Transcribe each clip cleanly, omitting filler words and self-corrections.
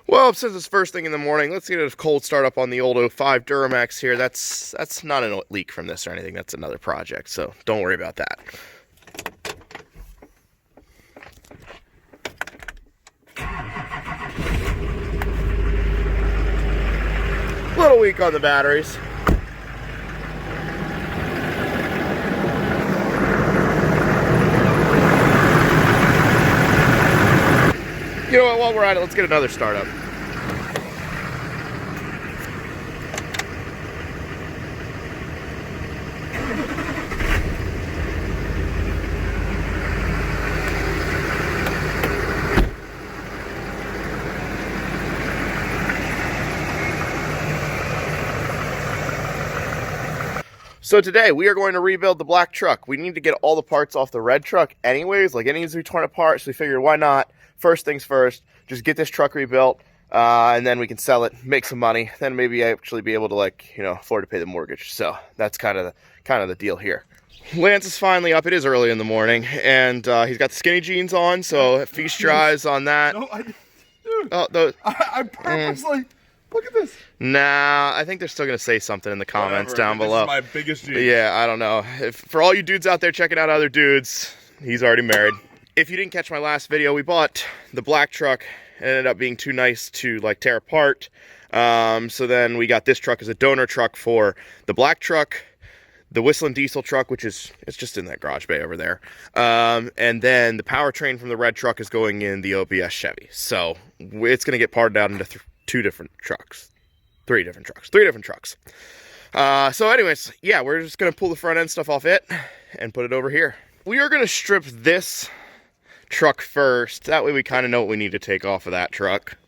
Well, since it's first thing in the morning, let's get a cold start up on the old 05 Duramax here. That's not a leak from this or anything. That's another project, so don't worry about that. A little weak on the batteries. You know what, while we're at it, let's get another startup. So today we are going to rebuild the black truck. We need to get all the parts off the red truck anyways, like it needs to be torn apart, so we figured why not, first things first, just get this truck rebuilt, and then we can sell it, make some money, then maybe actually be able to, like, you know, afford to pay the mortgage. So that's kind of the deal here. Lance is finally up. It is early in the morning, and he's got the skinny jeans on, so feast your eyes on that. No, dude, Oh, I purposely... Look at this. Nah, I think they're still going to say something in the comments down below. This is my biggest jeans. Yeah, I don't know. For all you dudes out there checking out other dudes, he's already married. If you didn't catch my last video, we bought the black truck. It ended up being too nice to, like, tear apart. So then we got this truck as a donor truck for the black truck, the whistling diesel truck, which is, it's just in that garage bay over there. And then the powertrain from the red truck is going in the OPS Chevy. So it's going to get parted out into three different trucks. So anyways, yeah, we're just gonna pull the front end stuff off it and put it over here. We are gonna strip this truck first. That way we kind of know what we need to take off of that truck.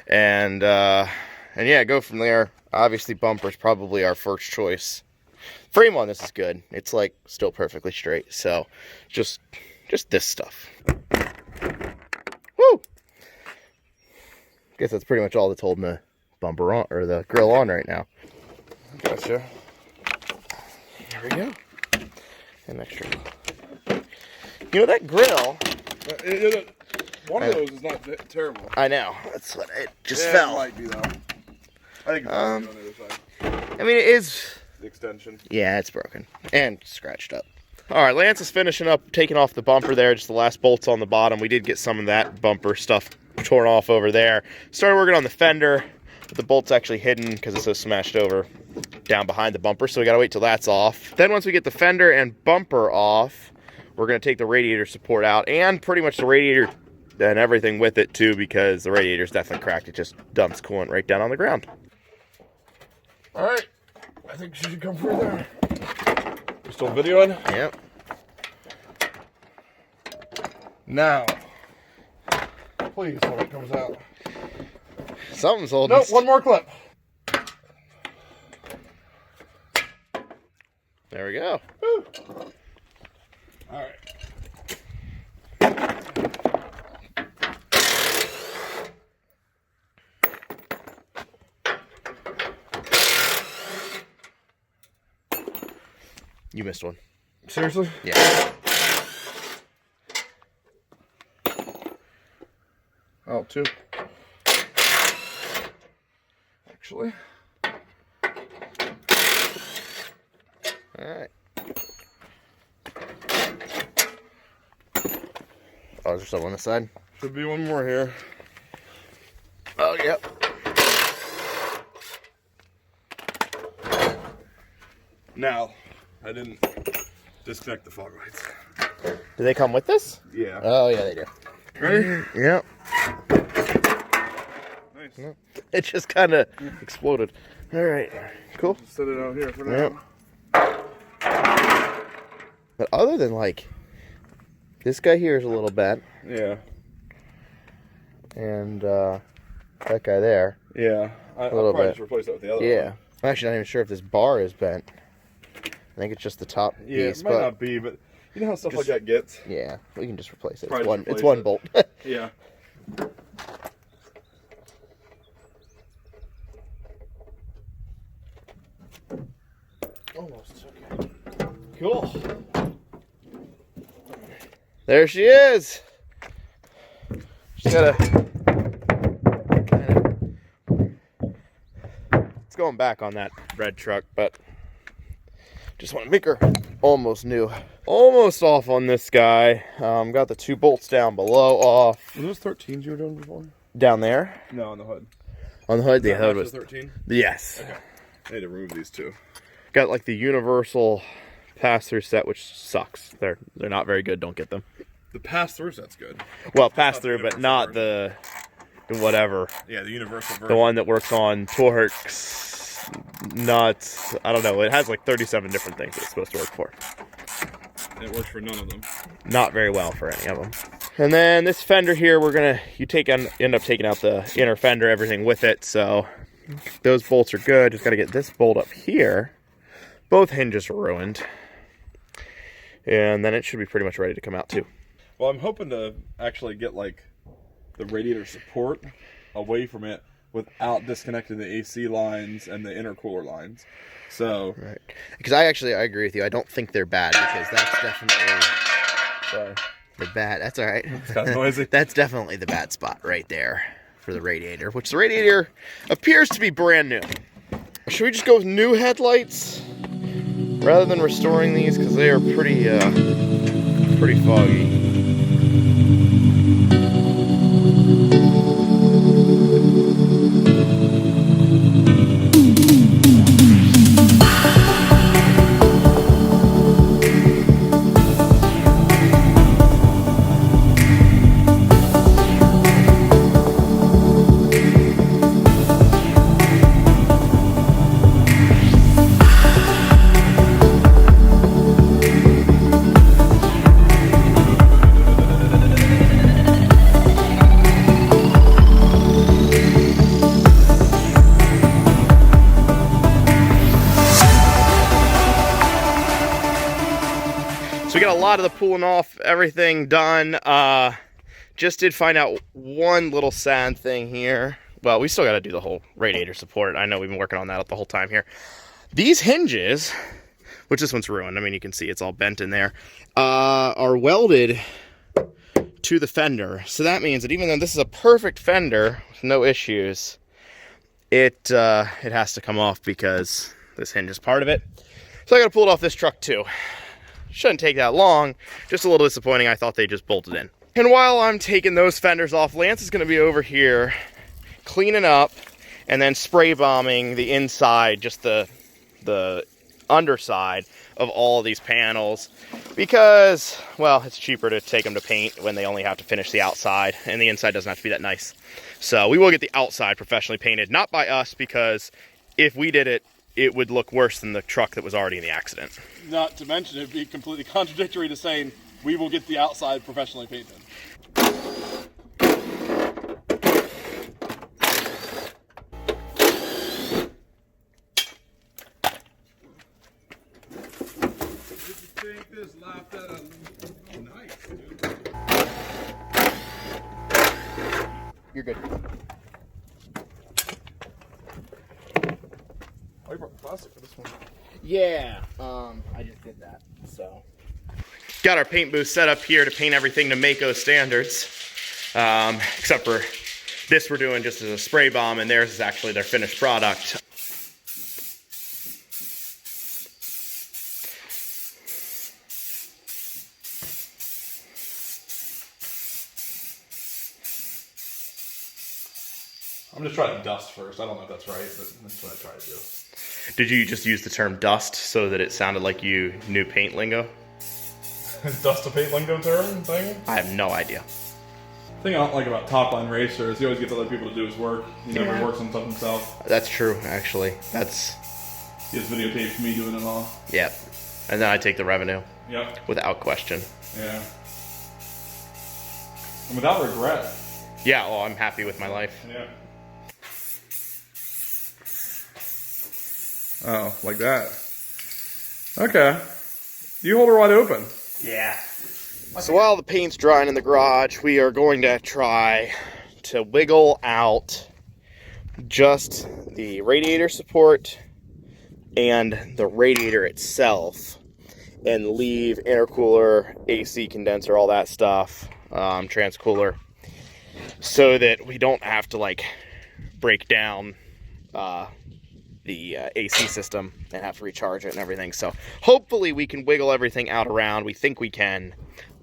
And yeah, go from there. Obviously bumper's probably our first choice. Frame on this is good. It's like still perfectly straight. So just this stuff. Woo! Guess that's pretty much all that's holding the bumper on, or the grill on right now. Gotcha. There we go. And extra. You know, that grill... One of those is not terrible. I know. That's what it just Yeah, fell. It might be, though. I think it's on the other side. I mean, it is... The extension. Yeah, it's broken. And scratched up. Alright, Lance is finishing up, taking off the bumper there, just the last bolts on the bottom. We did get some of that bumper stuff torn off over there. Started working on the fender, but the bolt's actually hidden because it's so smashed over down behind the bumper, so we gotta wait till that's off. Then once we get the fender and bumper off, we're gonna take the radiator support out, and pretty much the radiator and everything with it too, because the radiator's definitely cracked. It just dumps coolant right down on the ground. Alright, I think she should come through there. You still videoing? Yep. Now, please, when it comes out. Something's holding. Nope, one more clip. There we go. Woo. All right. You missed one. Seriously? Yeah. Oh, two. Actually. Alright. Oh, is there some on this side? Should be one more here. Oh, yep. Now, I didn't disconnect the fog lights. Do they come with this? Yeah. Oh, yeah, they do. Ready? Yep. Nice. It just kind of exploded. Alright. Cool. Just set it out here for Yep. now. But other than, like, this guy here is a little bent. Yeah. And, that guy there. Yeah. I'll little probably bit. just replace that with the other Yeah. one. I'm actually not even sure if this bar is bent. I think it's just the top Yeah, piece. it might but not be, but you know how stuff just- like that gets? yeah, we can just replace it. Probably It's just one replace bolt. Yeah. Almost. Okay. Cool. There she is. Just gotta kind going back on that red truck, but just want to make her almost new. Almost off on this guy. Got the 2 bolts down below off. Were those 13s you were doing before? Down there? No, on the hood. On the hood? The hood was 13? Yes. Okay. I need to remove these 2. Got like the universal pass-through set, which sucks. They're not very good. Don't get them. The pass-through set's good. Well, pass-through, but not the whatever. Yeah, the universal version. The one that works on Torx, nuts. I don't know. It has like 37 different things it's supposed to work for. It works for none of them. Not very well for any of them. And then this fender here, end up taking out the inner fender, everything with it. So those bolts are good. Just got to get this bolt up here. Both hinges are ruined. And then it should be pretty much ready to come out too. Well, I'm hoping to actually get like the radiator support away from it without disconnecting the AC lines and the intercooler lines. So, right. Because I agree with you. I don't think they're bad, because that's definitely the bad. That's all right. It's kind of noisy. That's definitely the bad spot right there for the radiator, which the radiator appears to be brand new. Should we just go with new headlights rather than restoring these, because they are pretty foggy? So we got a lot of the pulling off, everything done. Just did find out one little sad thing here. Well, we still got to do the whole radiator support. I know we've been working on that the whole time here. These hinges, which this one's ruined, I mean, you can see it's all bent in there, are welded to the fender. So that means that even though this is a perfect fender with no issues, it has to come off because this hinge is part of it. So I got to pull it off this truck too. Shouldn't take that long. Just a little disappointing. I thought they just bolted in. And while I'm taking those fenders off, Lance is going to be over here cleaning up and then spray bombing the inside, just the underside of all of these panels, because, well, it's cheaper to take them to paint when they only have to finish the outside, and the inside doesn't have to be that nice. So we will get the outside professionally painted, not by us, because if we did it, it would look worse than the truck that was already in the accident. Not to mention, it'd be completely contradictory to saying we will get the outside professionally painted. Take this laughed at a nice, dude. You're good. Oh, you brought the plastic for this one. Yeah, I just did that, so. Got our paint booth set up here to paint everything to Mako standards, except for this we're doing just as a spray bomb, and theirs is actually their finished product. I'm just trying to dust first. I don't know if that's right, but that's what I try to do. Did you just use the term dust so that it sounded like you knew paint lingo? Is dust a paint lingo term thing? I have no idea. The thing I don't like about TopLineRacer is he always gets other people to do his work. He never works on stuff himself. That's true, actually. He has videotapes me doing it all. Yep. And then I take the revenue. Yep. Without question. Yeah. And without regret. Yeah, well, I'm happy with my life. Yeah. Oh, like that. Okay. You hold her wide open. Yeah. So while the paint's drying in the garage, we are going to try to wiggle out just the radiator support and the radiator itself and leave intercooler, AC condenser, all that stuff, transcooler, so that we don't have to like break down the the AC system and have to recharge it and everything. So hopefully we can wiggle everything out around. We think we can,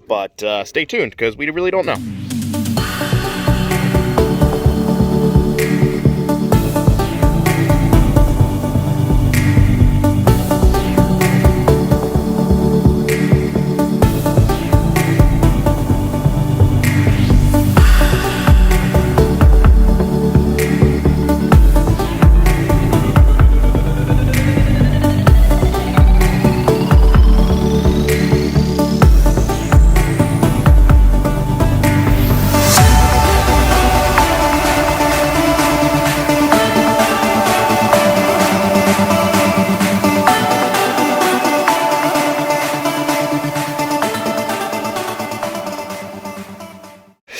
but stay tuned because we really don't know.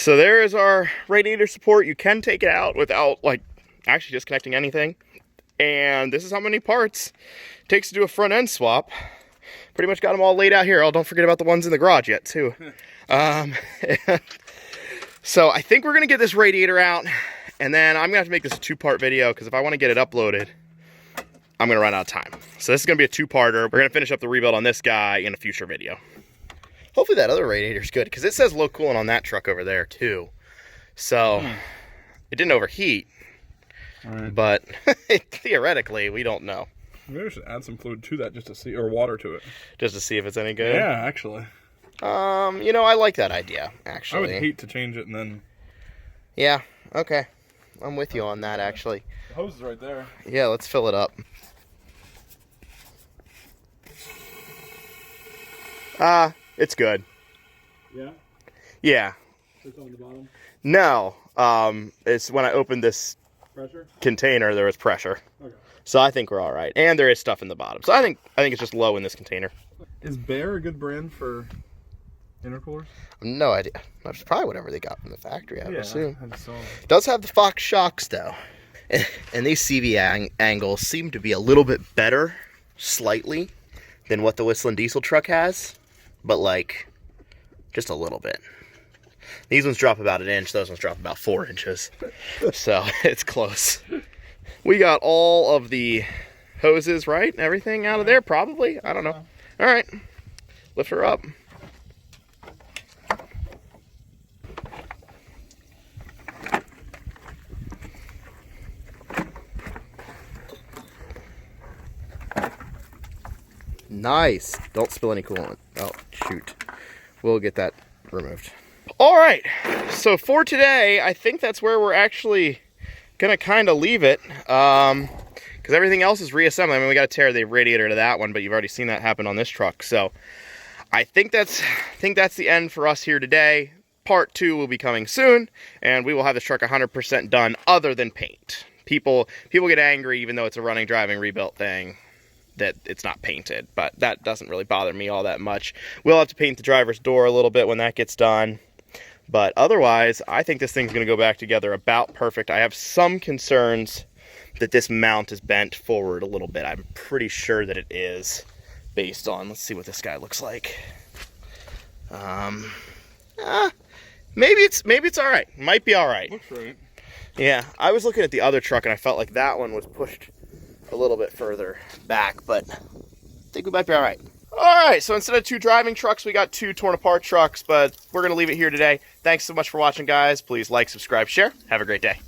So there is our radiator support. You can take it out without like actually disconnecting anything. And this is how many parts it takes to do a front end swap. Pretty much got them all laid out here. Oh, don't forget about the ones in the garage yet too. So I think we're gonna get this radiator out, and then I'm gonna have to make this a 2-part video because if I want to get it uploaded, I'm gonna run out of time. So this is gonna be a 2-parter. We're gonna finish up the rebuild on this guy in a future video. Hopefully that other radiator's good, because it says low coolant on that truck over there too. So it didn't overheat, but theoretically we don't know. Maybe we should add some fluid to that just to see, or water to it. Just to see if it's any good? Yeah, actually. You know, I like that idea, actually. I would hate to change it and then... Yeah, okay. I'm with you on that, actually. The hose is right there. Yeah, let's fill it up. It's good. Yeah? Yeah. It's on the bottom? No, it's when I opened this container, there was pressure. Okay. So I think we're all right. And there is stuff in the bottom. So I think it's just low in this container. Is Bear a good brand for intercoolers? No idea. That's probably whatever they got from the factory, I would assume. I saw it. Does have the Fox shocks though. And these CV angles seem to be a little bit better, slightly, than what the Whistling diesel truck has. But like, just a little bit. These ones drop about 1 inch, those ones drop about 4 inches. So it's close. We got all of the hoses, right? Everything out of there, probably. I don't know. All right, lift her up. Nice. Don't spill any coolant. Oh, shoot. We'll get that removed. All right. So for today, I think that's where we're actually going to kind of leave it. Because everything else is reassembling. I mean, we got to tear the radiator to that one, but you've already seen that happen on this truck. So I think that's the end for us here today. Part 2 will be coming soon, and we will have this truck 100% done other than paint. People get angry, even though it's a running, driving, rebuilt thing, that it's not painted, but that doesn't really bother me all that much. We'll have to paint the driver's door a little bit when that gets done, but otherwise I think this thing's going to go back together about perfect. I have some concerns that this mount is bent forward a little bit. I'm pretty sure that it is, based on, let's see what this guy looks like. Maybe it's all right. Might be all right. Looks right. Yeah, I was looking at the other truck and I felt like that one was pushed a little bit further back, but I think we might be all right. All right, so instead of 2 driving trucks, we got 2 torn apart trucks, but we're going to leave it here today. Thanks so much for watching, guys. Please like, subscribe, share. Have a great day.